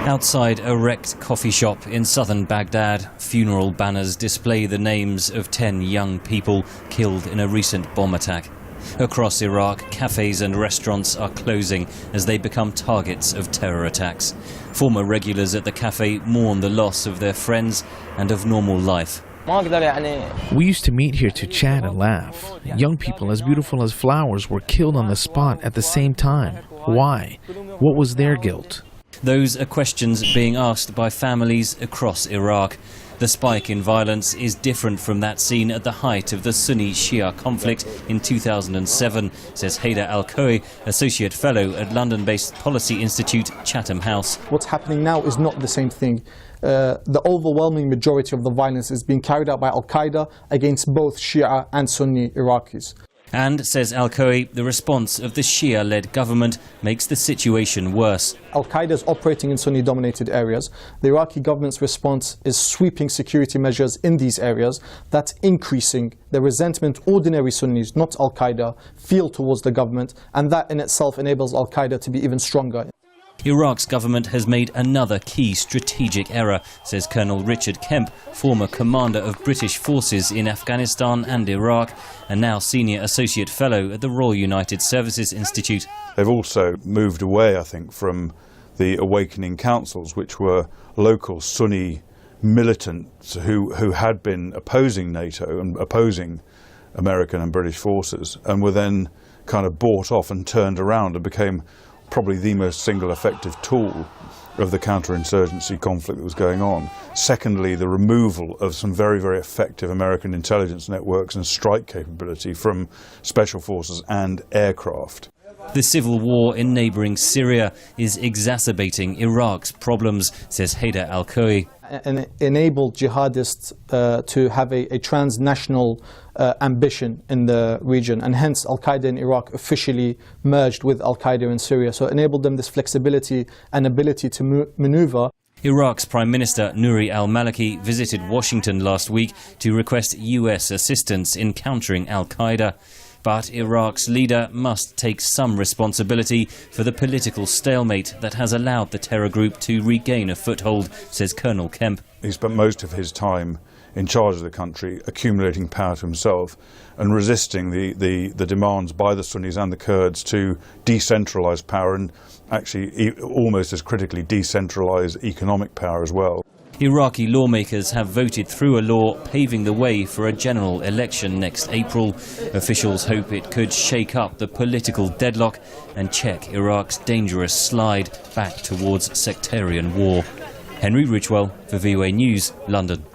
Outside a wrecked coffee shop in southern Baghdad, funeral banners display the names of 10 young people killed in a recent bomb attack. Across Iraq, cafes and restaurants are closing as they become targets of terror attacks. Former regulars at the cafe mourn the loss of their friends and of normal life. We used to meet here to chat and laugh. Young people as beautiful as flowers were killed on the spot at the same time. Why? What was their guilt? Those are questions being asked by families across Iraq. The spike in violence is different from that seen at the height of the Sunni-Shia conflict in 2007, says Haider Al-Khoui, Associate Fellow at London-based policy institute Chatham House. What's happening now is not the same thing. The overwhelming majority of the violence is being carried out by Al-Qaeda against both Shia and Sunni Iraqis. And, says Al-Khoui, the response of the Shia-led government makes the situation worse. Al-Qaeda is operating in Sunni-dominated areas. The Iraqi government's response is sweeping security measures in these areas. That's increasing the resentment ordinary Sunnis, not Al-Qaeda, feel towards the government, and that in itself enables Al-Qaeda to be even stronger. Iraq's government has made another key strategic error, says Colonel Richard Kemp, former commander of British forces in Afghanistan and Iraq, and now Senior Associate Fellow at the Royal United Services Institute. They've also moved away, I think, from the awakening councils, which were local Sunni militants who had been opposing NATO and opposing American and British forces, and were then kind of bought off and turned around and became probably the most single effective tool of the counterinsurgency conflict that was going on. Secondly, the removal of some very, very effective American intelligence networks and strike capability from special forces and aircraft. The civil war in neighbouring Syria is exacerbating Iraq's problems, says Haider Al-Khoui. And enabled jihadists to have a transnational ambition in the region, and hence Al-Qaeda in Iraq officially merged with Al-Qaeda in Syria. So it enabled them this flexibility and ability to maneuver. Iraq's Prime Minister Nouri al-Maliki visited Washington last week to request US assistance in countering Al-Qaeda. But Iraq's leader must take some responsibility for the political stalemate that has allowed the terror group to regain a foothold, says Colonel Kemp. He spent most of his time in charge of the country, accumulating power to himself and resisting the demands by the Sunnis and the Kurds to decentralise power and actually almost as critically decentralise economic power as well. Iraqi lawmakers have voted through a law paving the way for a general election next April. Officials hope it could shake up the political deadlock and check Iraq's dangerous slide back towards sectarian war. Henry Richwell for VOA News, London.